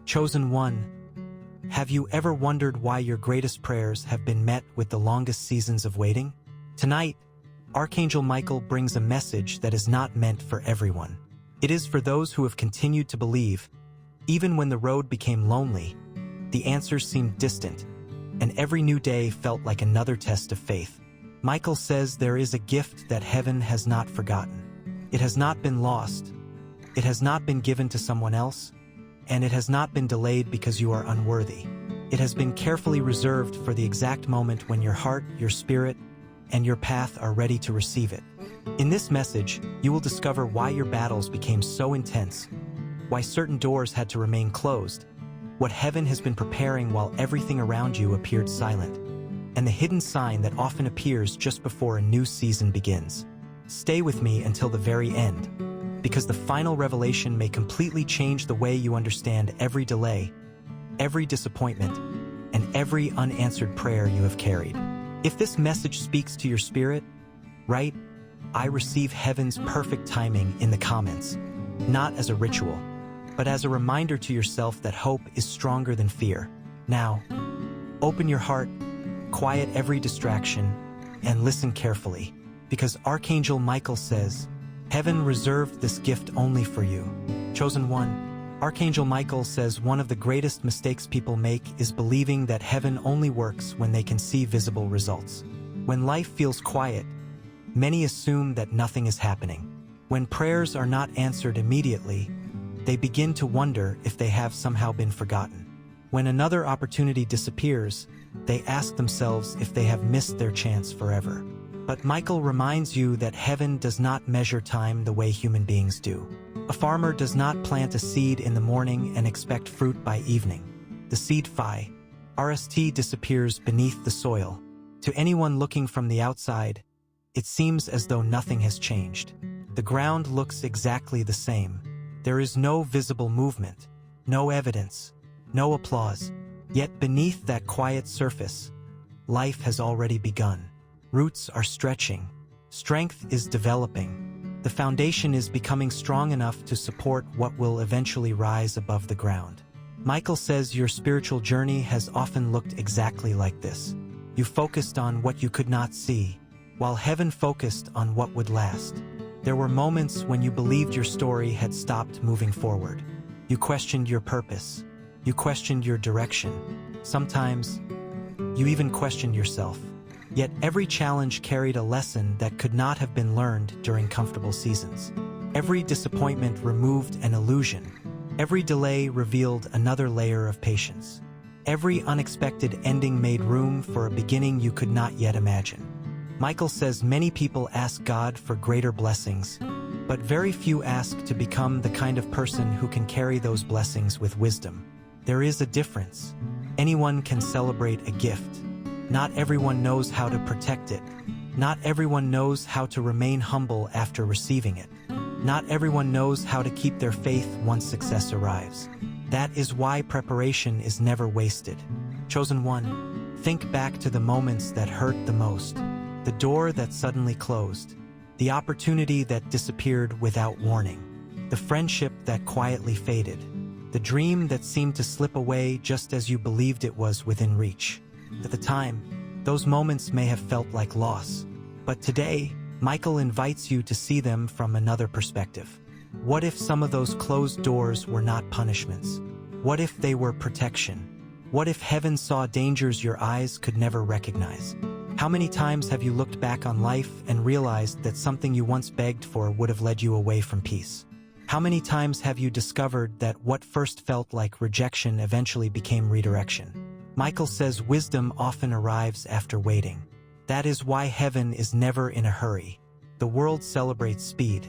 Chosen one, have you ever wondered why your greatest prayers have been met with the longest seasons of waiting? Tonight, Archangel Michael brings a message that is not meant for everyone. It is for those who have continued to believe, even when the road became lonely, the answers seemed distant, and every new day felt like another test of faith. Michael says there is a gift that heaven has not forgotten. It has not been lost. It has not been given to someone else, and it has not been delayed because you are unworthy. It has been carefully reserved for the exact moment when your heart, your spirit, and your path are ready to receive it. In this message, you will discover why your battles became so intense, why certain doors had to remain closed, what heaven has been preparing while everything around you appeared silent, and the hidden sign that often appears just before a new season begins. Stay with me until the very end, because the final revelation may completely change the way you understand every delay, every disappointment, and every unanswered prayer you have carried. If this message speaks to your spirit, write, "I receive heaven's perfect timing" in the comments, not as a ritual, but as a reminder to yourself that hope is stronger than fear. Now, open your heart, quiet every distraction, and listen carefully, because Archangel Michael says, heaven reserved this gift only for you. Chosen one, Archangel Michael says one of the greatest mistakes people make is believing that heaven only works when they can see visible results. When life feels quiet, many assume that nothing is happening. When prayers are not answered immediately, they begin to wonder if they have somehow been forgotten. When another opportunity disappears, they ask themselves if they have missed their chance forever. But Michael reminds you that heaven does not measure time the way human beings do. A farmer does not plant a seed in the morning and expect fruit by evening. The seed Phi-RST disappears beneath the soil. To anyone looking from the outside, it seems as though nothing has changed. The ground looks exactly the same. There is no visible movement, no evidence, no applause. Yet beneath that quiet surface, life has already begun. Roots are stretching. Strength is developing. The foundation is becoming strong enough to support what will eventually rise above the ground. Michael says your spiritual journey has often looked exactly like this. You focused on what you could not see, while heaven focused on what would last. There were moments when you believed your story had stopped moving forward. You questioned your purpose. You questioned your direction. Sometimes, you even questioned yourself. Yet every challenge carried a lesson that could not have been learned during comfortable seasons. Every disappointment removed an illusion. Every delay revealed another layer of patience. Every unexpected ending made room for a beginning you could not yet imagine. Michael says many people ask God for greater blessings, but very few ask to become the kind of person who can carry those blessings with wisdom. There is a difference. Anyone can celebrate a gift. Not everyone knows how to protect it. Not everyone knows how to remain humble after receiving it. Not everyone knows how to keep their faith once success arrives. That is why preparation is never wasted. Chosen one, think back to the moments that hurt the most. The door that suddenly closed. The opportunity that disappeared without warning. The friendship that quietly faded. The dream that seemed to slip away just as you believed it was within reach. At the time, those moments may have felt like loss. But today, Michael invites you to see them from another perspective. What if some of those closed doors were not punishments? What if they were protection? What if heaven saw dangers your eyes could never recognize? How many times have you looked back on life and realized that something you once begged for would have led you away from peace? How many times have you discovered that what first felt like rejection eventually became redirection? Michael says wisdom often arrives after waiting. That is why heaven is never in a hurry. The world celebrates speed.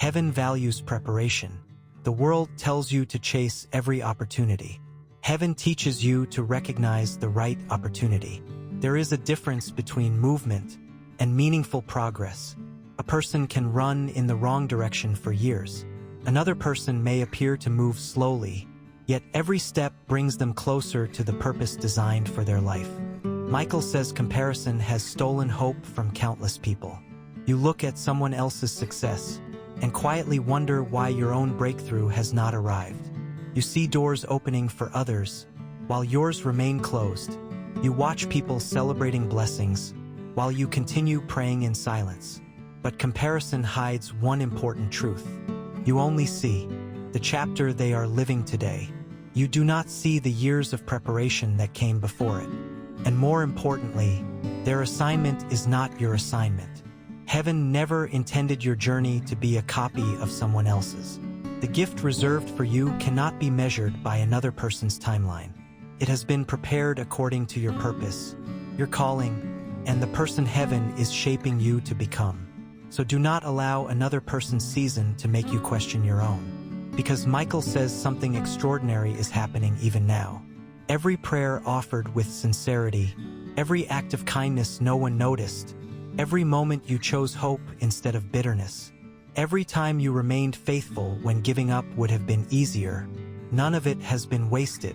Heaven values preparation. The world tells you to chase every opportunity. Heaven teaches you to recognize the right opportunity. There is a difference between movement and meaningful progress. A person can run in the wrong direction for years. Another person may appear to move slowly, yet every step brings them closer to the purpose designed for their life. Michael says comparison has stolen hope from countless people. You look at someone else's success and quietly wonder why your own breakthrough has not arrived. You see doors opening for others, while yours remain closed. You watch people celebrating blessings, while you continue praying in silence. But comparison hides one important truth. You only see the chapter they are living today. You do not see the years of preparation that came before it. And more importantly, their assignment is not your assignment. Heaven never intended your journey to be a copy of someone else's. The gift reserved for you cannot be measured by another person's timeline. It has been prepared according to your purpose, your calling, and the person heaven is shaping you to become. So do not allow another person's season to make you question your own. Because Michael says something extraordinary is happening even now. Every prayer offered with sincerity, every act of kindness no one noticed, every moment you chose hope instead of bitterness, every time you remained faithful when giving up would have been easier, none of it has been wasted.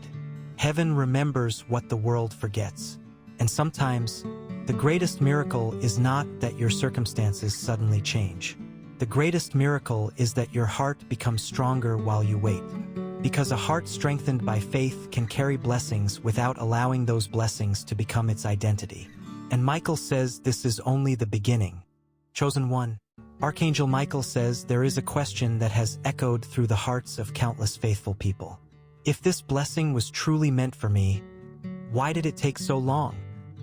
Heaven remembers what the world forgets. And sometimes, the greatest miracle is not that your circumstances suddenly change. The greatest miracle is that your heart becomes stronger while you wait. Because a heart strengthened by faith can carry blessings without allowing those blessings to become its identity. And Michael says this is only the beginning. Chosen one, Archangel Michael says there is a question that has echoed through the hearts of countless faithful people. If this blessing was truly meant for me, why did it take so long?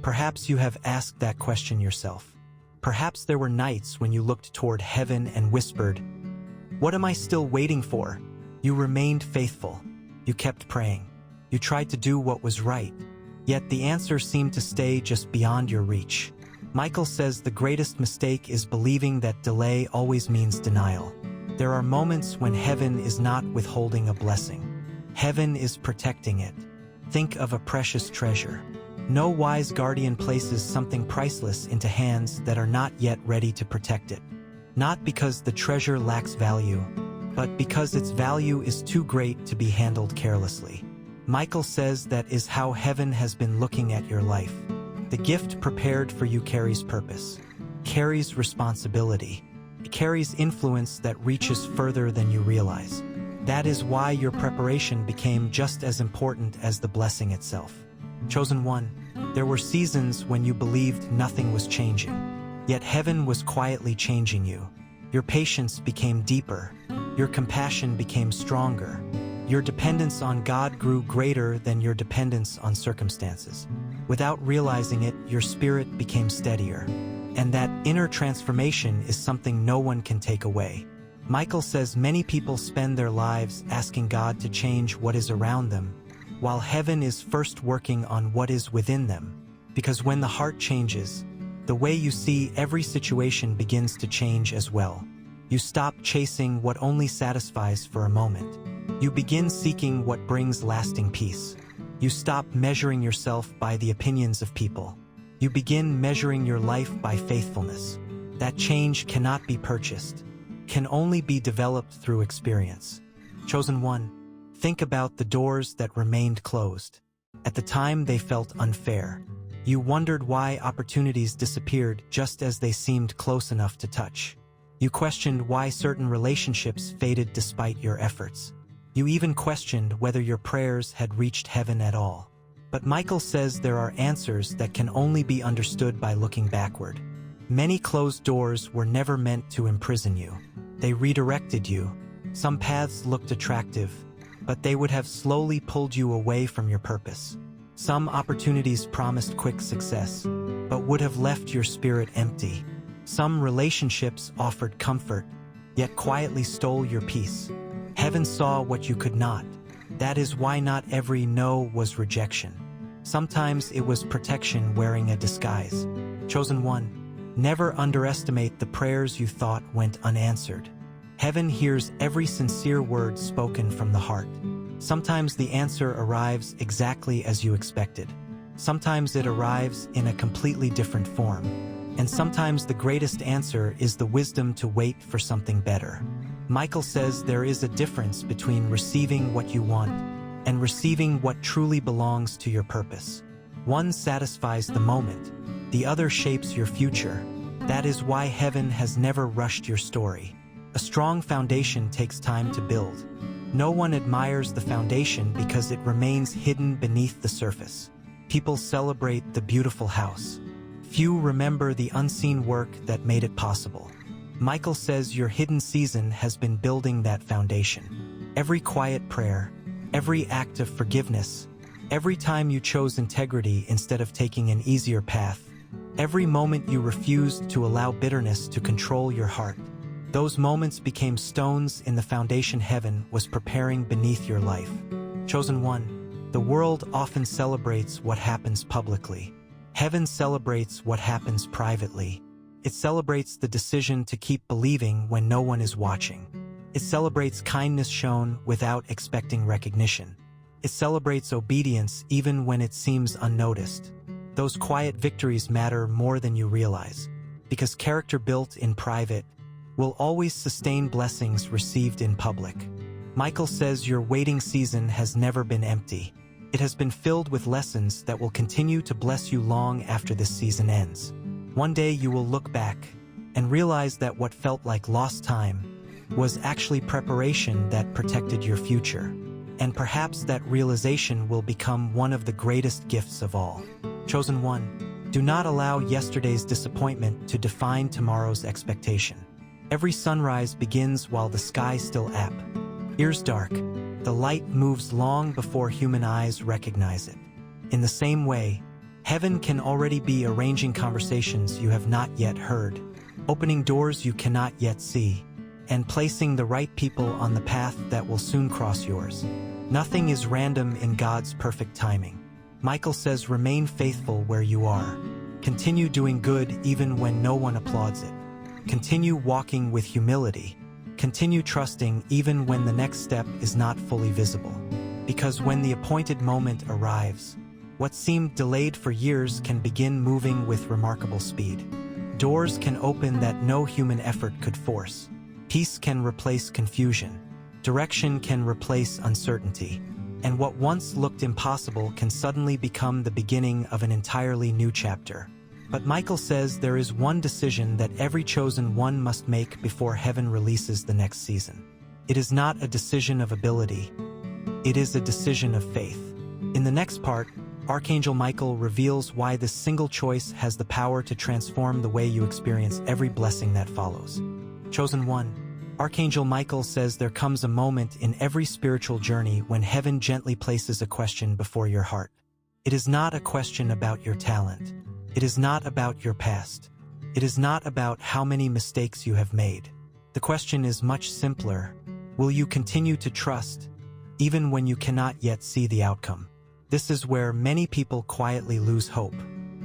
Perhaps you have asked that question yourself. Perhaps there were nights when you looked toward heaven and whispered, "What am I still waiting for?" You remained faithful. You kept praying. You tried to do what was right. Yet the answer seemed to stay just beyond your reach. Michael says the greatest mistake is believing that delay always means denial. There are moments when heaven is not withholding a blessing. Heaven is protecting it. Think of a precious treasure. No wise guardian places something priceless into hands that are not yet ready to protect it. Not because the treasure lacks value, but because its value is too great to be handled carelessly. Michael says that is how heaven has been looking at your life. The gift prepared for you carries purpose, carries responsibility, carries influence that reaches further than you realize. That is why your preparation became just as important as the blessing itself. Chosen one, there were seasons when you believed nothing was changing, yet heaven was quietly changing you. Your patience became deeper, your compassion became stronger, your dependence on God grew greater than your dependence on circumstances. Without realizing it, your spirit became steadier. And that inner transformation is something no one can take away. Michael says many people spend their lives asking God to change what is around them, while heaven is first working on what is within them. Because when the heart changes, the way you see every situation begins to change as well. You stop chasing what only satisfies for a moment. You begin seeking what brings lasting peace. You stop measuring yourself by the opinions of people. You begin measuring your life by faithfulness. That change cannot be purchased, can only be developed through experience. Chosen one, think about the doors that remained closed. At the time they felt unfair. You wondered why opportunities disappeared just as they seemed close enough to touch. You questioned why certain relationships faded despite your efforts. You even questioned whether your prayers had reached heaven at all. But Michael says there are answers that can only be understood by looking backward. Many closed doors were never meant to imprison you. They redirected you. Some paths looked attractive, but they would have slowly pulled you away from your purpose. Some opportunities promised quick success, but would have left your spirit empty. Some relationships offered comfort, yet quietly stole your peace. Heaven saw what you could not. That is why not every no was rejection. Sometimes it was protection wearing a disguise. Chosen one, never underestimate the prayers you thought went unanswered. Heaven hears every sincere word spoken from the heart. Sometimes the answer arrives exactly as you expected. Sometimes it arrives in a completely different form. And sometimes the greatest answer is the wisdom to wait for something better. Michael says there is a difference between receiving what you want and receiving what truly belongs to your purpose. One satisfies the moment, the other shapes your future. That is why heaven has never rushed your story. A strong foundation takes time to build, No one admires the foundation because it remains hidden beneath the surface. People celebrate the beautiful house. Few remember the unseen work that made it possible. Michael says your hidden season has been building that foundation. Every quiet prayer, every act of forgiveness, every time you chose integrity instead of taking an easier path, every moment you refused to allow bitterness to control your heart, those moments became stones in the foundation heaven was preparing beneath your life. Chosen one, the world often celebrates what happens publicly. Heaven celebrates what happens privately. It celebrates the decision to keep believing when no one is watching. It celebrates kindness shown without expecting recognition. It celebrates obedience even when it seems unnoticed. Those quiet victories matter more than you realize, because character built in private will always sustain blessings received in public. Michael says your waiting season has never been empty. It has been filled with lessons that will continue to bless you long after this season ends. One day you will look back and realize that what felt like lost time was actually preparation that protected your future. And perhaps that realization will become one of the greatest gifts of all. Chosen one, do not allow yesterday's disappointment to define tomorrow's expectation. Every sunrise begins while the sky still appears dark. The light moves long before human eyes recognize it. In the same way, heaven can already be arranging conversations you have not yet heard, opening doors you cannot yet see, and placing the right people on the path that will soon cross yours. Nothing is random in God's perfect timing. Michael says remain faithful where you are. Continue doing good even when no one applauds it. Continue walking with humility. Continue trusting even when the next step is not fully visible. Because when the appointed moment arrives, what seemed delayed for years can begin moving with remarkable speed. Doors can open that no human effort could force. Peace can replace confusion. Direction can replace uncertainty. And what once looked impossible can suddenly become the beginning of an entirely new chapter. But Michael says there is one decision that every chosen one must make before heaven releases the next season. It is not a decision of ability. It is a decision of faith. In the next part, Archangel Michael reveals why this single choice has the power to transform the way you experience every blessing that follows. Chosen one, Archangel Michael says there comes a moment in every spiritual journey when heaven gently places a question before your heart. It is not a question about your talent. It is not about your past. It is not about how many mistakes you have made. The question is much simpler. Will you continue to trust, even when you cannot yet see the outcome? This is where many people quietly lose hope.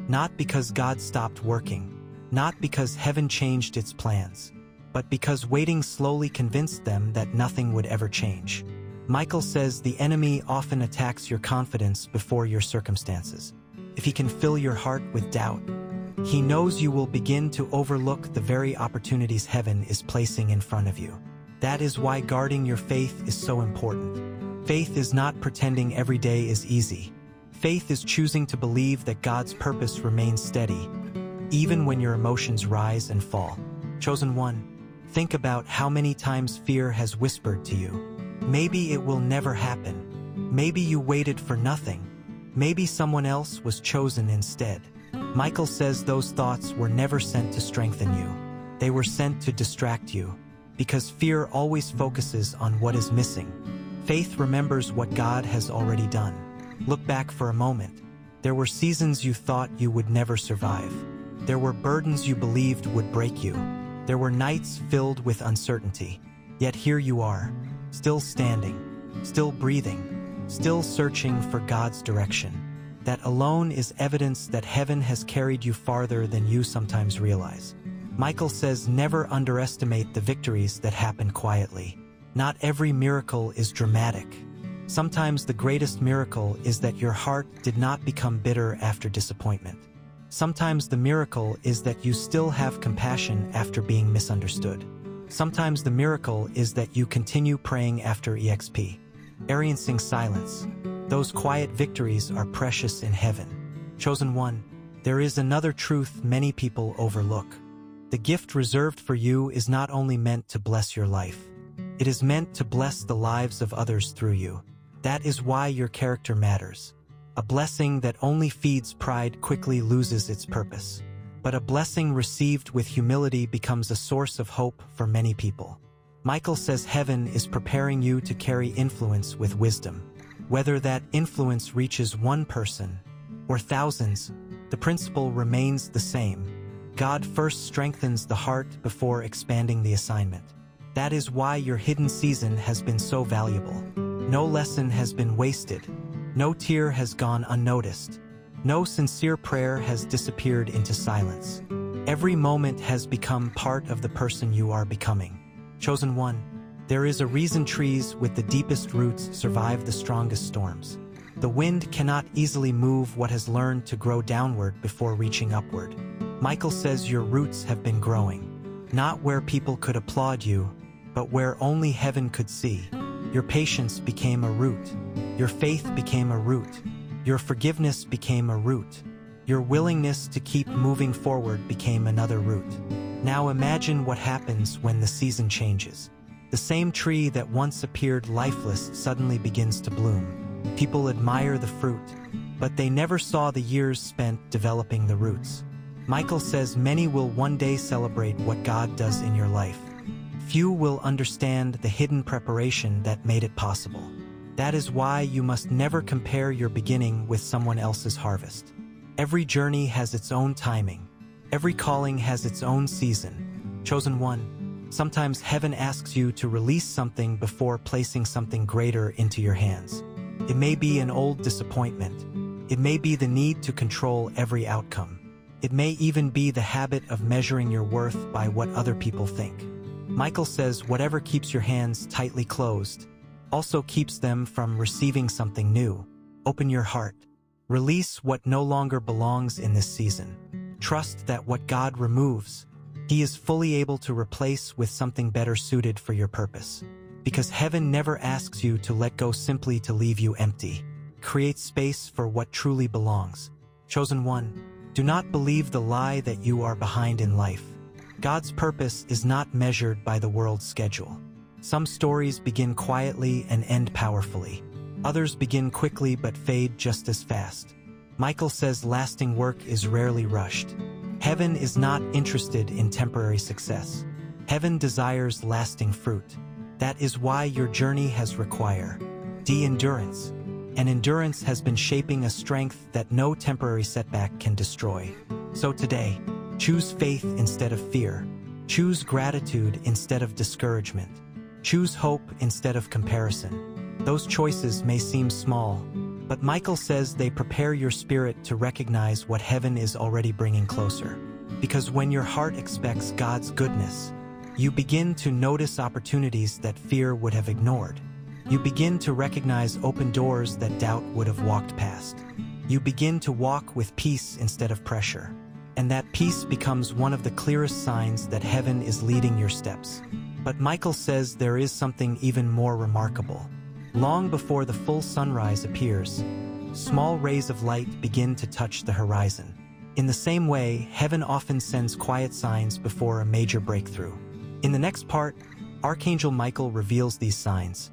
Not because God stopped working, not because heaven changed its plans, but because waiting slowly convinced them that nothing would ever change. Michael says the enemy often attacks your confidence before your circumstances. If he can fill your heart with doubt, he knows you will begin to overlook the very opportunities heaven is placing in front of you. That is why guarding your faith is so important. Faith is not pretending every day is easy. Faith is choosing to believe that God's purpose remains steady, even when your emotions rise and fall. Chosen one, think about how many times fear has whispered to you. Maybe it will never happen. Maybe you waited for nothing. Maybe someone else was chosen instead. Michael says those thoughts were never sent to strengthen you. They were sent to distract you, because fear always focuses on what is missing. Faith remembers what God has already done. Look back for a moment. There were seasons you thought you would never survive. There were burdens you believed would break you. There were nights filled with uncertainty. Yet here you are, still standing, still breathing, still searching for God's direction. That alone is evidence that heaven has carried you farther than you sometimes realize. Michael says never underestimate the victories that happen quietly. Not every miracle is dramatic. Sometimes the greatest miracle is that your heart did not become bitter after disappointment. Sometimes the miracle is that you still have compassion after being misunderstood. Sometimes the miracle is that you continue praying after experiencing silence. Those quiet victories are precious in heaven. Chosen one, there is another truth many people overlook. The gift reserved for you is not only meant to bless your life. It is meant to bless the lives of others through you. That is why your character matters. A blessing that only feeds pride quickly loses its purpose. But a blessing received with humility becomes a source of hope for many people. Michael says heaven is preparing you to carry influence with wisdom. Whether that influence reaches one person or thousands, the principle remains the same. God first strengthens the heart before expanding the assignment. That is why your hidden season has been so valuable. No lesson has been wasted. No tear has gone unnoticed. No sincere prayer has disappeared into silence. Every moment has become part of the person you are becoming. Chosen one, there is a reason trees with the deepest roots survive the strongest storms. The wind cannot easily move what has learned to grow downward before reaching upward. Michael says your roots have been growing, not where people could applaud you, but where only heaven could see. Your patience became a root. Your faith became a root. Your forgiveness became a root. Your willingness to keep moving forward became another root. Now imagine what happens when the season changes. The same tree that once appeared lifeless suddenly begins to bloom. People admire the fruit, but they never saw the years spent developing the roots. Michael says many will one day celebrate what God does in your life. Few will understand the hidden preparation that made it possible. That is why you must never compare your beginning with someone else's harvest. Every journey has its own timing. Every calling has its own season. Chosen one, sometimes heaven asks you to release something before placing something greater into your hands. It may be an old disappointment. It may be the need to control every outcome. It may even be the habit of measuring your worth by what other people think. Michael says whatever keeps your hands tightly closed also keeps them from receiving something new. Open your heart. Release what no longer belongs in this season. Trust that what God removes, He is fully able to replace with something better suited for your purpose. Because heaven never asks you to let go simply to leave you empty. Create space for what truly belongs. Chosen one, do not believe the lie that you are behind in life. God's purpose is not measured by the world's schedule. Some stories begin quietly and end powerfully. Others begin quickly but fade just as fast. Michael says lasting work is rarely rushed. Heaven is not interested in temporary success. Heaven desires lasting fruit. That is why your journey has required endurance. And endurance has been shaping a strength that no temporary setback can destroy. So today, choose faith instead of fear. Choose gratitude instead of discouragement. Choose hope instead of comparison. Those choices may seem small, but Michael says they prepare your spirit to recognize what heaven is already bringing closer. Because when your heart expects God's goodness, you begin to notice opportunities that fear would have ignored. You begin to recognize open doors that doubt would have walked past. You begin to walk with peace instead of pressure. And that peace becomes one of the clearest signs that heaven is leading your steps. But Michael says there is something even more remarkable. Long before the full sunrise appears, small rays of light begin to touch the horizon. In the same way, heaven often sends quiet signs before a major breakthrough. In the next part, Archangel Michael reveals these signs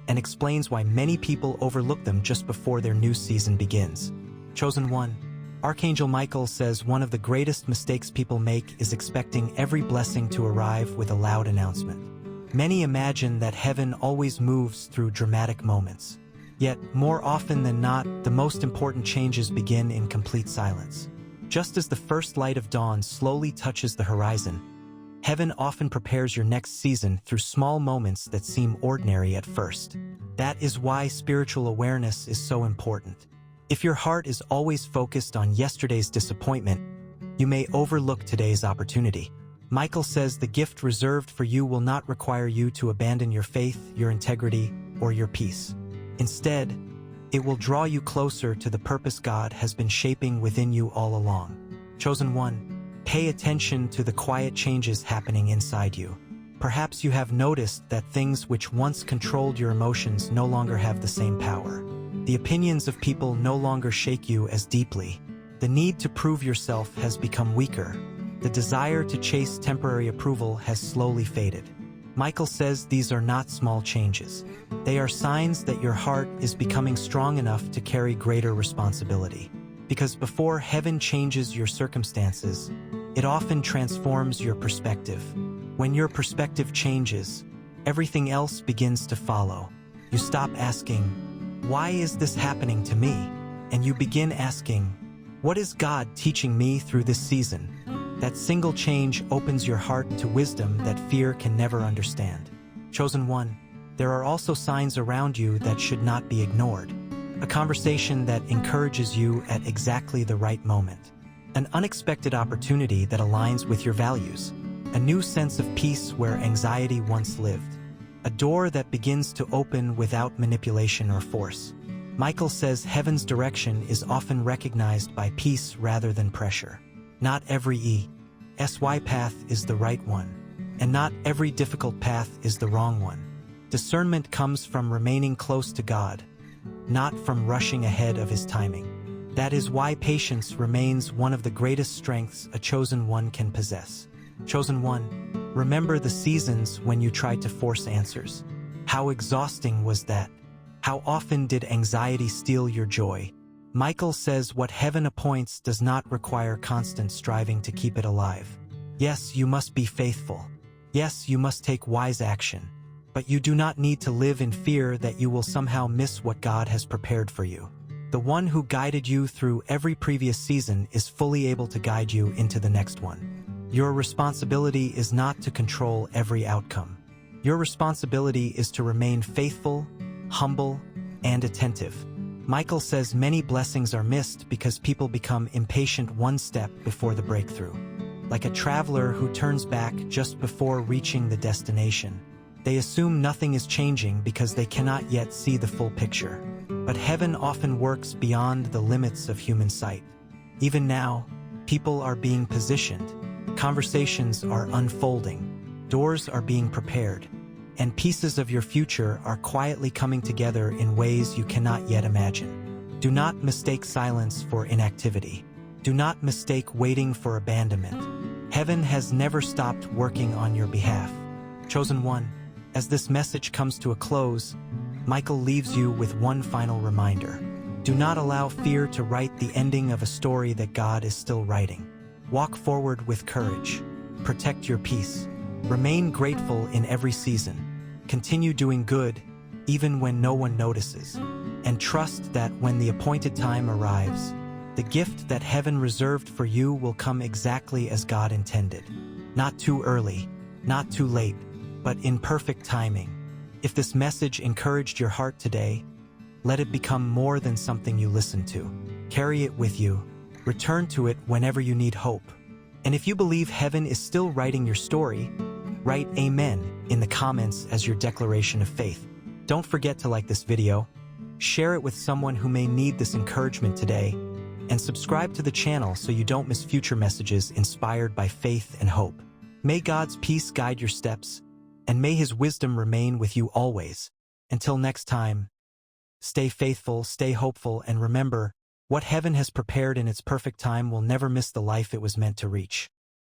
and explains why many people overlook them just before their new season begins. Chosen one, Archangel Michael says one of the greatest mistakes people make is expecting every blessing to arrive with a loud announcement. Many imagine that heaven always moves through dramatic moments. Yet, more often than not, the most important changes begin in complete silence. Just as the first light of dawn slowly touches the horizon, heaven often prepares your next season through small moments that seem ordinary at first. That is why spiritual awareness is so important. If your heart is always focused on yesterday's disappointment, you may overlook today's opportunity. Michael says the gift reserved for you will not require you to abandon your faith, your integrity, or your peace. Instead, it will draw you closer to the purpose God has been shaping within you all along. Chosen one, pay attention to the quiet changes happening inside you. Perhaps you have noticed that things which once controlled your emotions no longer have the same power. The opinions of people no longer shake you as deeply. The need to prove yourself has become weaker. The desire to chase temporary approval has slowly faded. Michael says these are not small changes. They are signs that your heart is becoming strong enough to carry greater responsibility. Because before heaven changes your circumstances, it often transforms your perspective. When your perspective changes, everything else begins to follow. You stop asking, "Why is this happening to me?" And you begin asking, "What is God teaching me through this season?" That single change opens your heart to wisdom that fear can never understand. Chosen one, there are also signs around you that should not be ignored. A conversation that encourages you at exactly the right moment. An unexpected opportunity that aligns with your values. A new sense of peace where anxiety once lived. A door that begins to open without manipulation or force. Michael says heaven's direction is often recognized by peace rather than pressure. Not every ESY path is the right one, and not every difficult path is the wrong one. Discernment comes from remaining close to God, not from rushing ahead of His timing. That is why patience remains one of the greatest strengths a chosen one can possess. Chosen one, remember the seasons when you tried to force answers. How exhausting was that? How often did anxiety steal your joy? Michael says what heaven appoints does not require constant striving to keep it alive. Yes, you must be faithful. Yes, you must take wise action. But you do not need to live in fear that you will somehow miss what God has prepared for you. The one who guided you through every previous season is fully able to guide you into the next one. Your responsibility is not to control every outcome. Your responsibility is to remain faithful, humble, and attentive. Michael says many blessings are missed because people become impatient one step before the breakthrough. Like a traveler who turns back just before reaching the destination. They assume nothing is changing because they cannot yet see the full picture. But heaven often works beyond the limits of human sight. Even now, people are being positioned, conversations are unfolding, doors are being prepared, and pieces of your future are quietly coming together in ways you cannot yet imagine. Do not mistake silence for inactivity. Do not mistake waiting for abandonment. Heaven has never stopped working on your behalf. Chosen one, as this message comes to a close, Michael leaves you with one final reminder. Do not allow fear to write the ending of a story that God is still writing. Walk forward with courage. Protect your peace. Remain grateful in every season. Continue doing good, even when no one notices. And trust that when the appointed time arrives, the gift that heaven reserved for you will come exactly as God intended. Not too early, not too late, but in perfect timing. If this message encouraged your heart today, let it become more than something you listen to. Carry it with you. Return to it whenever you need hope. And if you believe heaven is still writing your story, write Amen in the comments as your declaration of faith. Don't forget to like this video, share it with someone who may need this encouragement today, and subscribe to the channel so you don't miss future messages inspired by faith and hope. May God's peace guide your steps, and may His wisdom remain with you always. Until next time, stay faithful, stay hopeful, and remember, what heaven has prepared in its perfect time will never miss the life it was meant to reach.